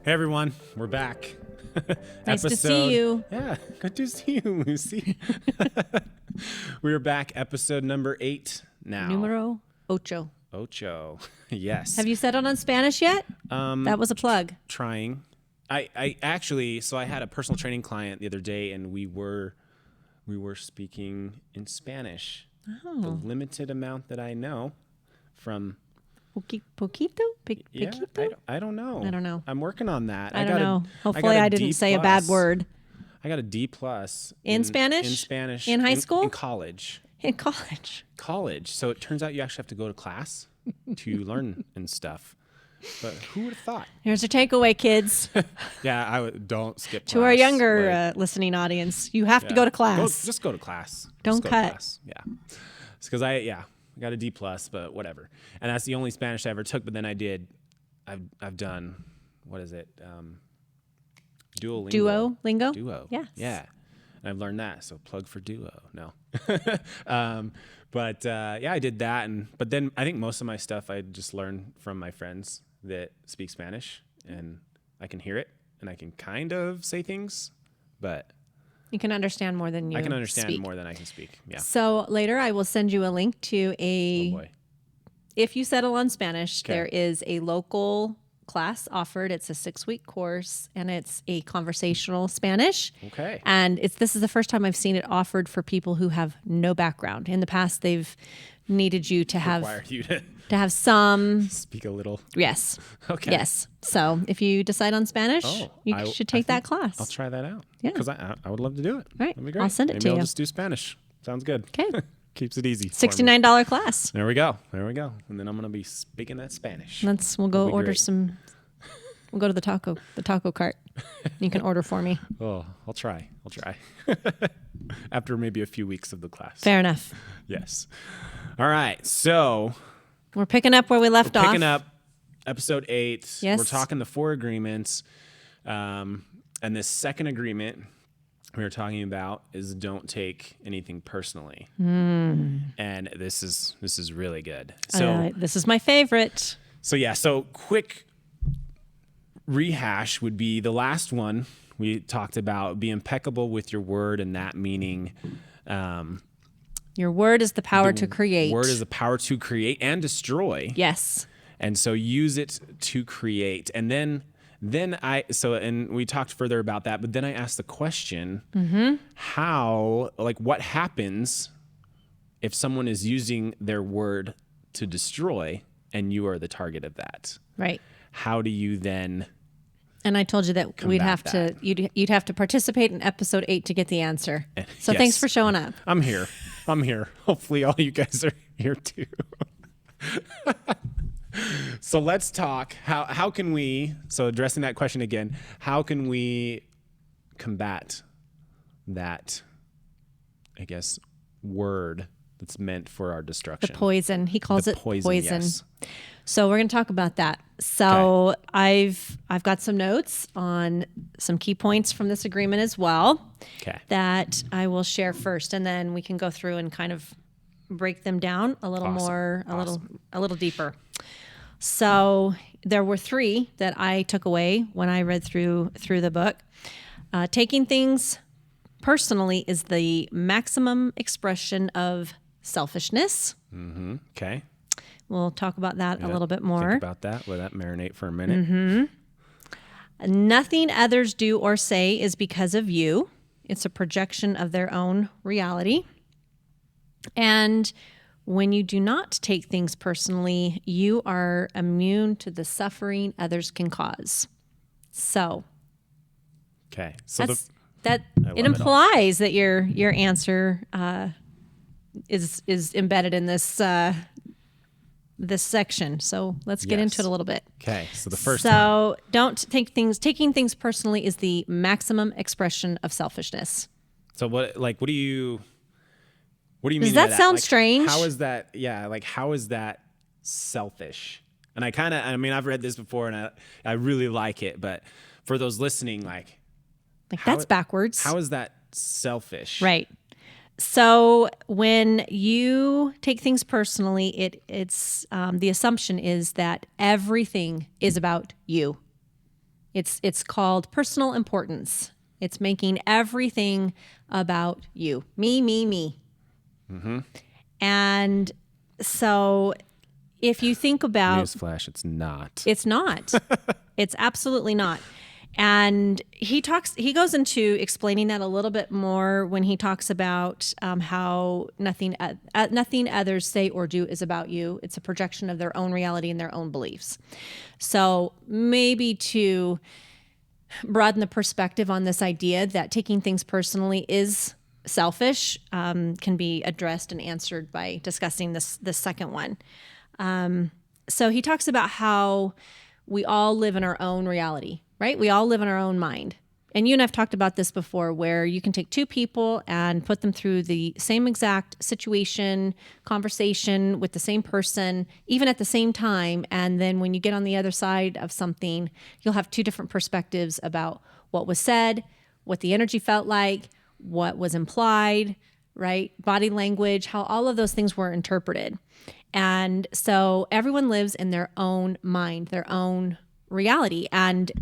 Hey everyone, we're back. Nice to see you. Yeah, good to see you, Lucy. We're back, episode number 8 now. Numero ocho. Ocho. Yes. Have you settled on Spanish yet? That was a plug. Trying. I actually, so I had a personal training client the other day, and we were speaking in Spanish. Oh. The limited amount that I know from. Poquito? Yeah, Piquito? I don't know. I don't know. I'm working on that. I don't know. Hopefully got a I didn't D say a plus. bad word. I got a D plus In Spanish? In Spanish. In high school? In college. In college. College. So it turns out you actually have to go to class to learn and stuff. But who would have thought? Here's your takeaway, kids. Yeah, don't skip class. To our younger listening audience, you have to go to class. Just go to class. Don't Just go cut. To class. Yeah. It's because I got a D plus, but whatever. And that's the only Spanish I ever took. But then I've done, what is it? Duolingo. Duo? Duo. Yes. Yeah. And I've learned that. So plug for Duo. No. But I did that. But then I think most of my stuff I just learned from my friends that speak Spanish, and I can hear it and I can kind of say things, but You can understand more than you I can understand speak. more than I can speak. Yeah. So later I will send you a link to Oh boy. if you settle on Spanish, Okay. there is a local class offered. It's a 6-week course, and it's a conversational Spanish. Okay. And this is the first time I've seen it offered for people who have no background. In the past, they've needed you to Require you to have some. speak a little. Yes. Okay. Yes. So if you decide on Spanish, you I should take that think class. I'll try that out. Yeah. Because I would love to do it. Right. That'd be great. I'll send it Maybe to I'll you. just do Spanish. Sounds good. Okay. Keeps it easy. for me. $69 class. There we go. And then I'm gonna be speaking that Spanish. We'll go That'd be order great. some. We'll go to the taco cart. You can order for me. Oh, I'll try. After maybe a few weeks of the class. Fair enough. Yes. All right. So We're picking up where we left off. picking up episode 8. Yes. We're talking the 4 agreements. And this second agreement we were talking about is don't take anything personally. And this is really good. So This is my favorite. So quick rehash would be the last one we talked about, be impeccable with your word, and that meaning Your word is the power to create. word is the power to create and destroy. Yes. And so use it to create. And then and we talked further about that, but then I asked the question, what happens if someone is using their word to destroy and you are the target of that? Right. How do you then And I told you that we'd have that. to you'd have to participate in episode 8 to get the answer. So Yes. thanks for showing up. I'm here. Hopefully all you guys are here too. So let's talk. How can we, so addressing that question again, how can we combat that, I guess, word that's meant for our destruction? Poison. He calls The it poison, yes. So we're going to talk about that. So I've got some notes on some key points from this agreement as well Okay. that I will share first, and then we can go through and kind of break them down a little Awesome. more, a little deeper. So there were 3 that I took away when I read through the book. Taking things personally is the maximum expression of selfishness. Okay. We'll talk about that a little bit more. Think about that. Let that marinate for a minute. Nothing others do or say is because of you. It's a projection of their own reality. And when you do not take things personally, you are immune to the suffering others can cause. So Okay. So it love it all. implies that your answer is embedded in this this section. So let's get into Yes. it a little bit. okay. So the first So don't take taking things personally is the maximum expression of selfishness. So what do you mean? Does by that sound Like, strange? How is that? Yeah, how is that selfish? And I've read this before and I really like it, but for those listening, Like How- that's backwards. how is that selfish? Right. So when you take things personally, it's the assumption is that everything is about you. It's called personal importance. It's making everything about you. Me, me, me. And so if you think about Newsflash, it's not. it's not. It's absolutely not. And he goes into explaining that a little bit more when he talks about how nothing others say or do is about you. It's a projection of their own reality and their own beliefs. So maybe to broaden the perspective on this idea that taking things personally is selfish can be addressed and answered by discussing this second one. So he talks about how we all live in our own reality, right? We all live in our own mind. And you and I've talked about this before, where you can take two people and put them through the same exact situation, conversation with the same person, even at the same time. And then when you get on the other side of something, you'll have two different perspectives about what was said, what the energy felt like, what was implied, right? Body language, how all of those things were interpreted. And so everyone lives in their own mind, their own reality. And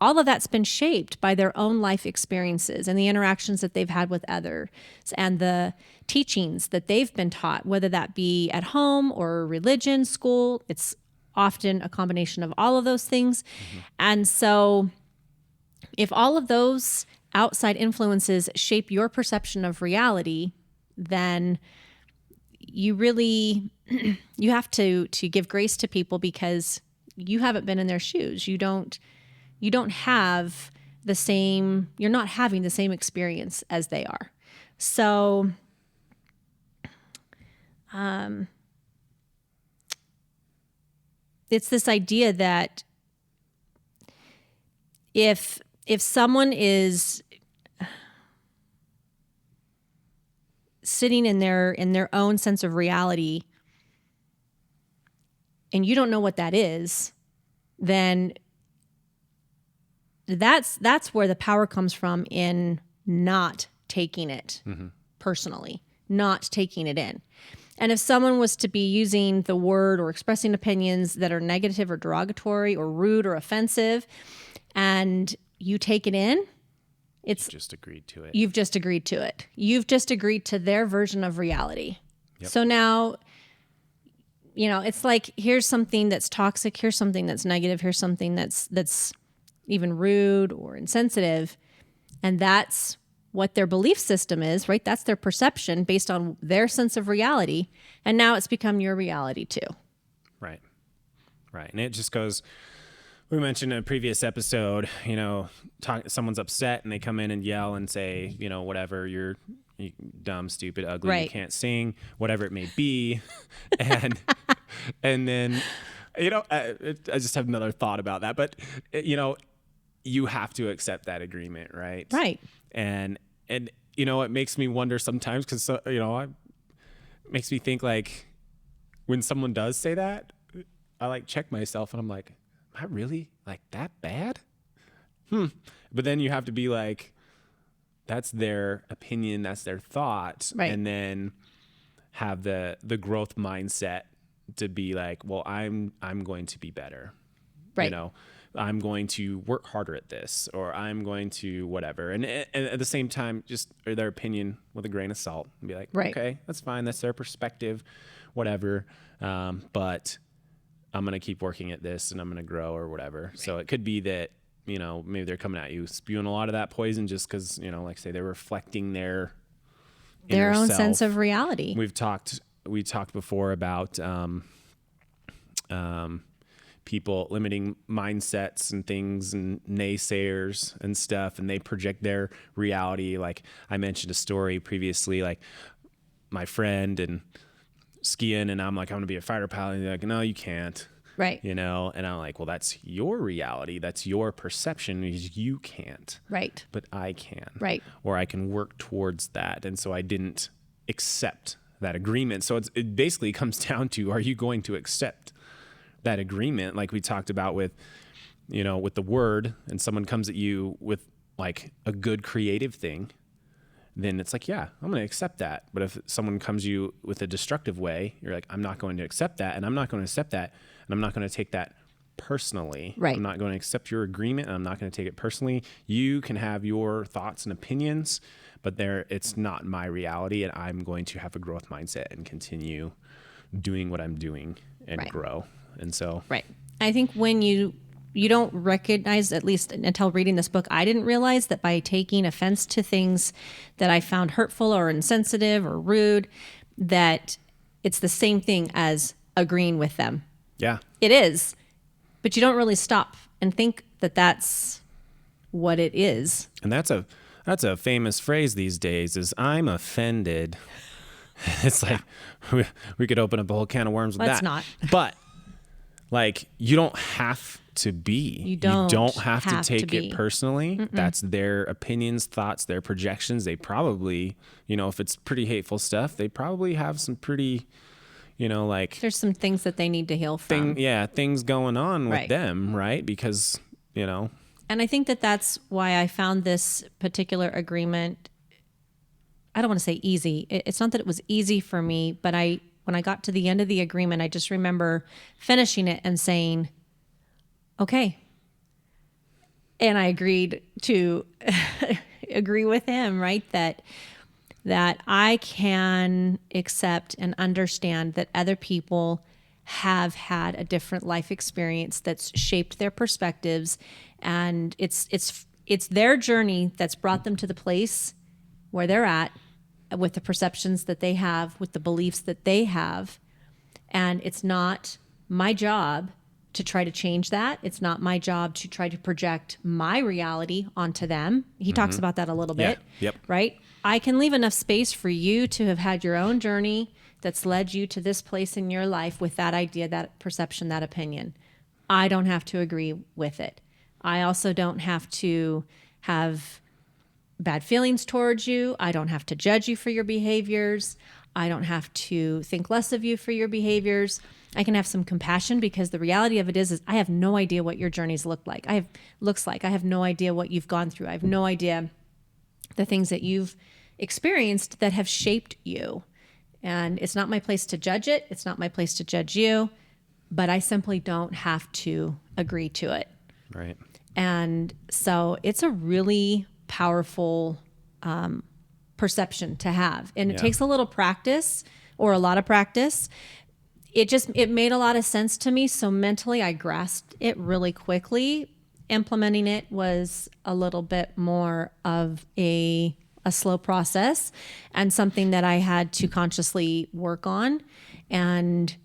all of that's been shaped by their own life experiences and the interactions that they've had with others and the teachings that they've been taught, whether that be at home or religion, school. It's often a combination of all of those things. And so if all of those outside influences shape your perception of reality, then you really you have to give grace to people because you haven't been in their shoes. You don't have the same, you're not having the same experience as they are. So it's this idea that if someone is sitting in their own sense of reality and you don't know what that is, then that's where the power comes from in not taking it personally, not taking it in. And if someone was to be using the word or expressing opinions that are negative or derogatory or rude or offensive, and you take it in, it's Just agreed to it. you've just agreed to it. You've just agreed to their version of reality. Yep. So now, it's like, here's something that's toxic, here's something that's negative, here's something that's even rude or insensitive. And that's what their belief system is, right? That's their perception based on their sense of reality. And now it's become your reality too. Right. And it just goes, we mentioned in a previous episode, someone's upset and they come in and yell and say, whatever, you're dumb, stupid, ugly, Right. you can't sing, whatever it may be. and then, I just have another thought about that, but you have to accept that agreement, right? Right. And it makes me wonder sometimes because, it makes me think like when someone does say that, I like check myself and I'm like, am I really like that bad? But then you have to be like, that's their opinion, that's their thought. Right. And then have the growth mindset to be like, well, I'm going to be better. Right. I'm going to work harder at this, or I'm going to whatever. And at the same time, just their opinion with a grain of salt and be like, Right. okay, that's fine. That's their perspective, whatever. But I'm going to keep working at this and I'm going to grow or whatever. Right. So it could be that, maybe they're coming at you spewing a lot of that poison just because, like say they're reflecting their Their own self. sense of reality. We talked before about, people limiting mindsets and things and naysayers and stuff, and they project their reality. Like I mentioned a story previously, like my friend and skiing, and I'm like, I'm gonna be a fighter pilot. And they're like, no, you can't. Right. And I'm like, well, that's your reality. That's your perception because you can't. Right. But I can. Right. Or I can work towards that. And so I didn't accept that agreement. So it basically comes down to, are you going to accept that agreement? Like we talked about with the word, and someone comes at you with like a good creative thing, then it's like, yeah, I'm going to accept that. But if someone comes you with a destructive way, you're like, I'm not going to accept that. And I'm not going to accept that. And I'm not going to take that personally. Right. I'm not going to accept your agreement. I'm not going to take it personally. You can have your thoughts and opinions, but it's not my reality, and I'm going to have a growth mindset and continue doing what I'm doing and Right. grow. And so, Right. I think when you don't recognize, at least until reading this book, I didn't realize that by taking offense to things that I found hurtful or insensitive or rude, that it's the same thing as agreeing with them. yeah. It is, but you don't really stop and think that that's what it is. And that's a famous phrase these days is I'm offended. It's like we could open up a whole can of worms with Let's that. not. But like you don't have to be. You don't have to take be. it personally. That's their opinions, thoughts, their projections. They probably, if it's pretty hateful stuff, they probably have some pretty, like There's some things that they need to heal from. things going on with Right. them, right? Because, And I think that that's why I found this particular agreement, I don't want to say easy. It's not that it was easy for me, but when I got to the end of the agreement, I just remember finishing it and saying, okay. And I agreed to agree with him, right? That I can accept and understand that other people have had a different life experience that's shaped their perspectives, and it's their journey that's brought them to the place where they're at with the perceptions that they have, with the beliefs that they have. And it's not my job to try to change that. It's not my job to try to project my reality onto them. He talks about that a little bit, Yep. right? I can leave enough space for you to have had your own journey that's led you to this place in your life with that idea, that perception, that opinion. I don't have to agree with it. I also don't have to have bad feelings towards you. I don't have to judge you for your behaviors. I don't have to think less of you for your behaviors. I can have some compassion, because the reality of it is I have no idea what your journeys look like. I have no idea what you've gone through. I have no idea the things that you've experienced that have shaped you. And it's not my place to judge it. It's not my place to judge you, but I simply don't have to agree to it. Right. And so it's a really powerful perception to have. And it takes a little practice, or a lot of practice. It made a lot of sense to me. So mentally I grasped it really quickly. Implementing it was a little bit more of a slow process, and something that I had to consciously work on. And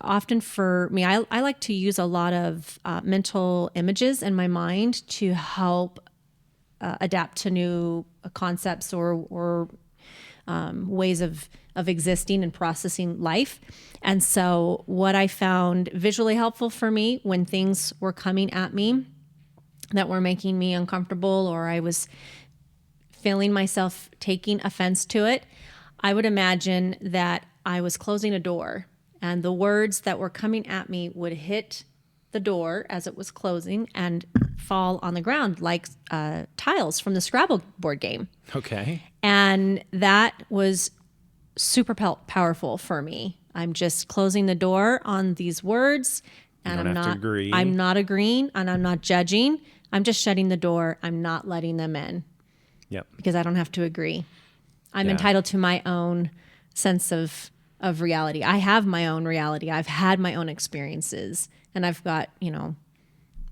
often for me, I like to use a lot of mental images in my mind to help adapt to new concepts or ways of existing and processing life. And so what I found visually helpful for me when things were coming at me that were making me uncomfortable, or I was feeling myself taking offense to it, I would imagine that I was closing a door, and the words that were coming at me would hit the door as it was closing and fall on the ground like tiles from the Scrabble board game. Okay. And that was super powerful for me. I'm just closing the door on these words, and don't have to agree. I'm not agreeing, and I'm not judging. I'm just shutting the door. I'm not letting them in, Yep. because I don't have to agree. I'm Yeah. entitled to my own sense of reality. I have my own reality. I've had my own experiences, and I've got,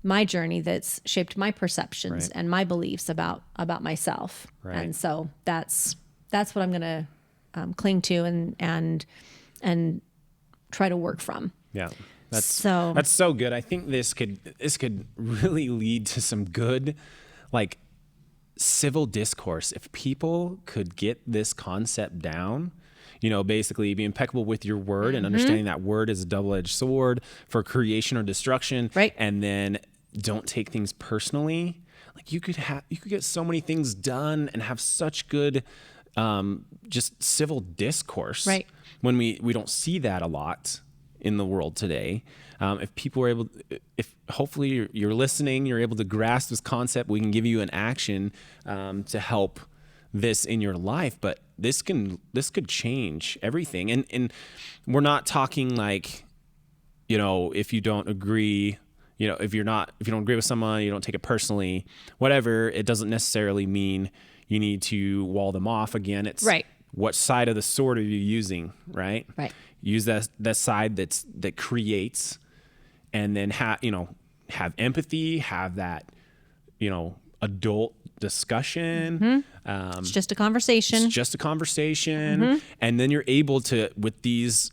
my journey that's shaped my perceptions Right. and my beliefs about myself. Right. And so that's what I'm going to cling to and try to work from. Yeah. That's So- so good. I think this could really lead to some good, like, civil discourse if people could get this concept down. Basically be impeccable with your word and understanding that word is a double-edged sword for creation or destruction. Right. And then don't take things personally. Like you could get so many things done and have such good just civil discourse. Right. When we don't see that a lot in the world today. If people are if hopefully you're listening, you're able to grasp this concept, we can give you an action to help this in your life. But this could change everything. And we're not talking like, if you don't agree if you don't agree with someone, you don't take it personally, whatever, it doesn't necessarily mean you need to wall them off. Again, it's Right. what side of the sword are you using, right? Right. Use that side that creates, and then have empathy, have that, adult discussion. It's just a conversation. It's just a conversation. And then you're able to, with these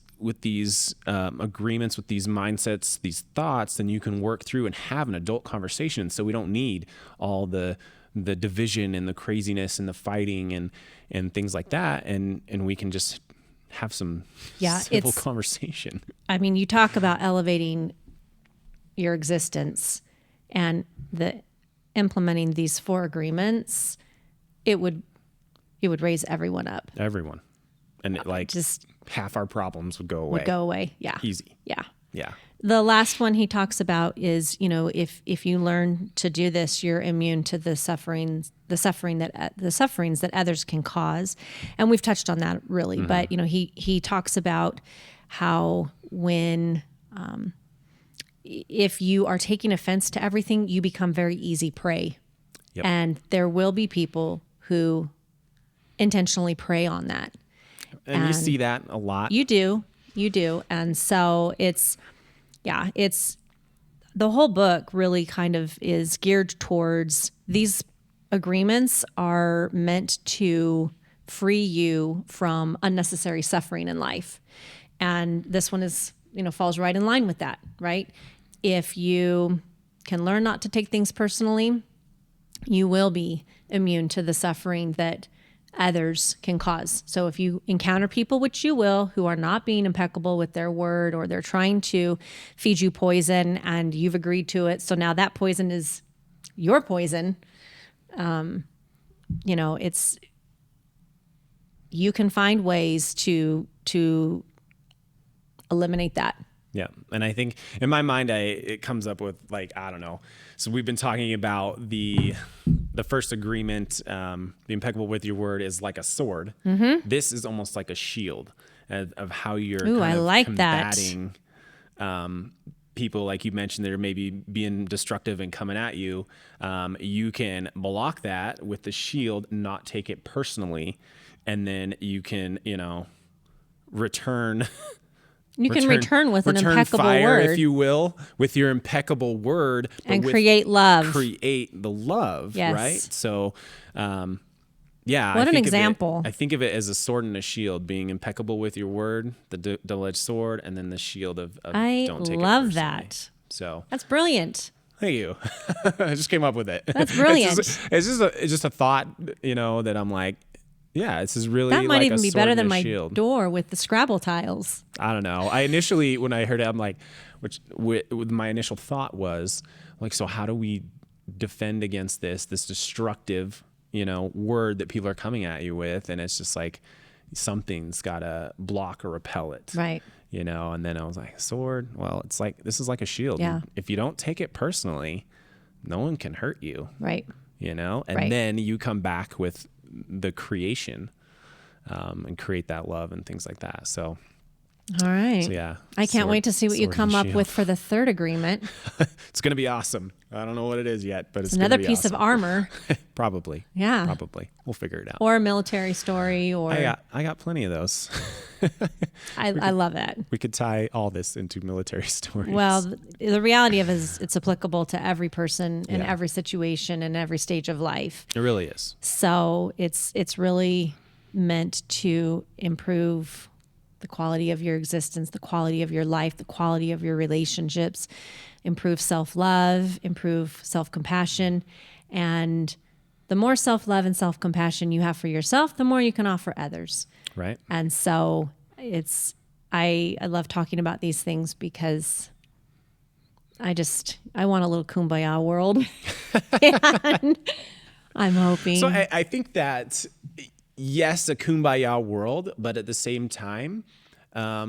agreements, with these mindsets, these thoughts, then you can work through and have an adult conversation. So we don't need all the division and the craziness and the fighting and things like that. And we can just have some civil conversation. I mean, you talk about elevating your existence and implementing these 4 agreements, it would raise everyone up. Everyone. And just half our problems would go away. Yeah. Easy. Yeah. Yeah. The last one he talks about is, if you learn to do this, you're immune to the sufferings that others can cause. And we've touched on that really, but he talks about how when if you are taking offense to everything, you become very easy prey. Yep. And there will be people who intentionally prey on that. And you see that a lot. You do. And so it's the whole book really kind of is geared towards these agreements are meant to free you from unnecessary suffering in life. And this one is, falls right in line with that, right? If you can learn not to take things personally, you will be immune to the suffering that others can cause. So if you encounter people, which you will, who are not being impeccable with their word, or they're trying to feed you poison and you've agreed to it, so now that poison is your poison, you can find ways to eliminate that. Yeah. And I think in my mind, it comes up with I don't know. So we've been talking about the first agreement, the impeccable with your word is like a sword. Mm-hmm. This is almost like a shield of how you're combating people, like you mentioned, that are maybe being destructive and coming at you. You can block that with the shield, not take it personally. And then you can, return... You can return with an impeccable fire, word, if you will, with your impeccable word, and create love. Create the love, yes. Right? So, yeah. What an example! I think of it as a sword and a shield, being impeccable with your word, the double-edged sword, and then the shield of don't take it personally. I love that. So that's brilliant. Thank you. I just came up with it. That's brilliant. It's just a thought, that I'm like. Yeah, this is really that might even be better than my shield. Door with the Scrabble tiles. I don't know. I initially, when I heard it, I'm like, with my initial thought was like, so how do we defend against this destructive, word that people are coming at you with? And it's just like something's got to block or repel it, right? And then I was like, sword. Well, it's like this is like a shield. Yeah. If you don't take it personally, no one can hurt you, right? And right. then you come back with the creation and create that love and things like that. So all right. So yeah. I can't wait to see what you come up with for the third agreement. It's going to be awesome. I don't know what it is yet, but it's another piece of armor. Probably. Yeah. Probably. We'll figure it out. Or a military story, or I got plenty of those. I love that. We could tie all this into military stories. Well, the reality of it is it's applicable to every person in every situation and every stage of life. It really is. So it's really meant to improve the quality of your existence, the quality of your life, the quality of your relationships, improve self-love, improve self-compassion. And the more self-love and self-compassion you have for yourself, the more you can offer others. Right. And so I love talking about these things because I want a little kumbaya world. And I'm hoping. So I think that, yes, a kumbaya world, but at the same time,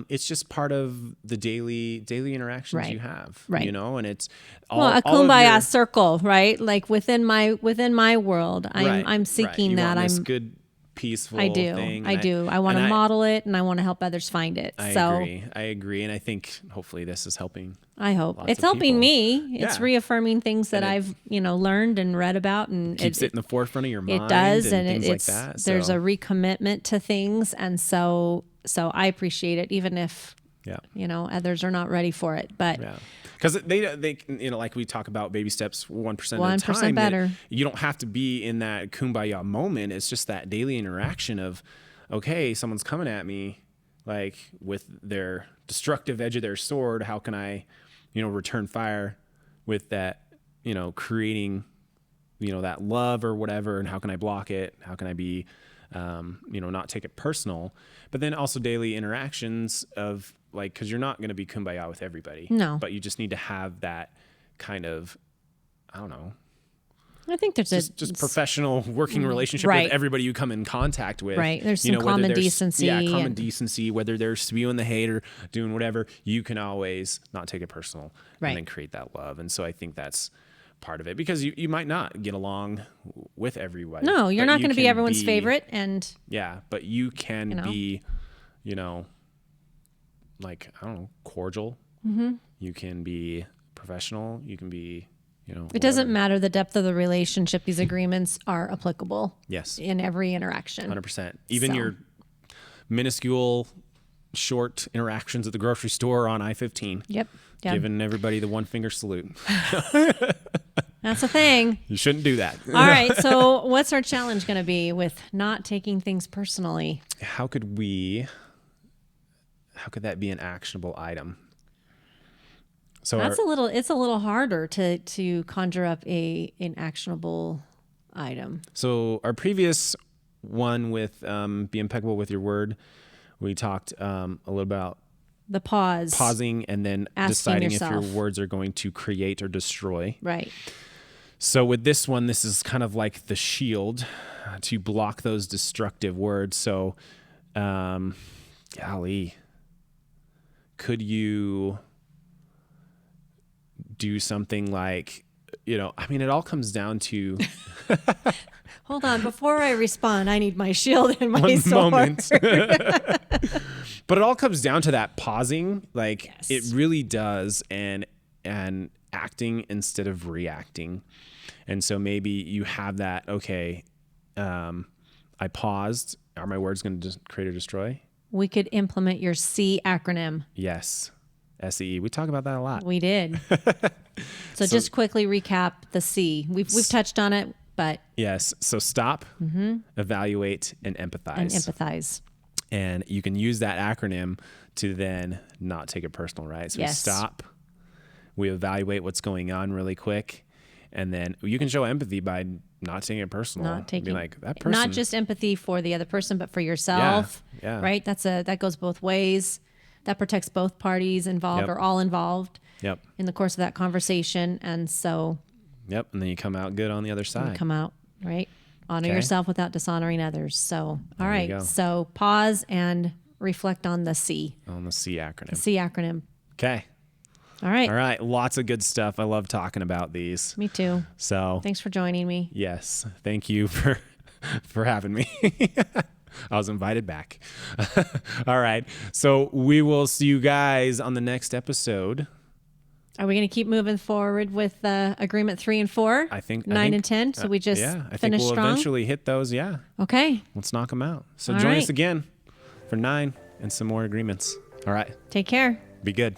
it's just part of the daily interactions you have, right. And it's all, a kumbaya circle, right? Like within my world, I'm seeking right. that. I'm good peaceful I do. thing. I and do. I want to and model it, and I want to help others find it. I So agree. And I think hopefully this is helping. I hope Lots it's of helping people. me. It's Yeah. reaffirming things that And it I've, learned and read about, and Keeps it in the forefront of your mind. it does, and things it's like that. there's So, a recommitment to things, and so I appreciate it, even if yeah. others are not ready for it. But Yeah, because they like we talk about baby steps 1% at a 1% time. that better. You don't have to be in that kumbaya moment. It's just that daily interaction of, okay, someone's coming at me, like with their destructive edge of their sword. How can I, return fire with that, creating, that love or whatever, and how can I block it? How can I be, not take it personal? But then also daily interactions of like, because you're not going to be kumbaya with everybody. No. But you just need to have that kind of, I don't know, I think there's just professional working relationship Right. with everybody you come in contact with. Right. There's You some know, whether common there's- decency Yeah, common and- decency, whether they're spewing the hate or doing whatever, you can always not take it personal Right. and then create that love. And so I think that's part of it, because you might not get along with everybody. no, you're but not you going to be can everyone's favorite, and Yeah, but you can know? be, like, I don't know, cordial. You can be professional. You can be, it doesn't matter the depth of the relationship. These agreements are applicable Yes, in every interaction. 100%. Even So. your minuscule, short interactions at the grocery store on I-15. Yep. Yeah. Giving everybody the one finger salute. That's a thing. You shouldn't do that. All right. So, what's our challenge going to be with not taking things personally? How could that be an actionable item? So It's a little harder to conjure up an actionable item. So our previous one with be impeccable with your word, we talked a little about The pause. pausing and then Asking deciding if yourself. your words are going to create or destroy. Right. So with this one, this is kind of like the shield to block those destructive words. So, golly, could you do something like, it all comes down to Hold on. Before I respond, I need my shield and my one sword. moment. But it all comes down to that pausing. Like Yes. it really does. And acting instead of reacting. And so maybe you have that, okay, I paused. Are my words going to just create or destroy? We could implement your C acronym. Yes. SEE. We talk about that a lot. We did. So just quickly recap the C. We've touched on it, but Yes. So stop, evaluate, and empathize. and empathize. And you can use that acronym to then not take it personal, right? So Yes. we stop, we evaluate what's going on really quick, and then you can show empathy by not taking it personal. Not taking Be like, that person. not just empathy for the other person, but for yourself. Yeah. Right? That goes both ways. That protects both parties involved Yep. or all involved Yep. in the course of that conversation. And so Yep. And then you come out good on the other side. come out, right? Honor Okay. yourself without dishonoring others. So, all you right. go. So pause and reflect on the C. On the C acronym. C acronym. Okay. All right. All right. Lots of good stuff. I love talking about these. Me too. So Thanks for joining me. yes, thank you for having me. I was invited back. All right. So we will see you guys on the next episode. Are we going to keep moving forward with agreement 3 and 4? I think 9 and 10. So we just I think finish we'll strong. eventually hit those. Yeah. Okay. Let's knock them out. So All join right. us again for 9 and some more agreements. All right. Take care. Be good.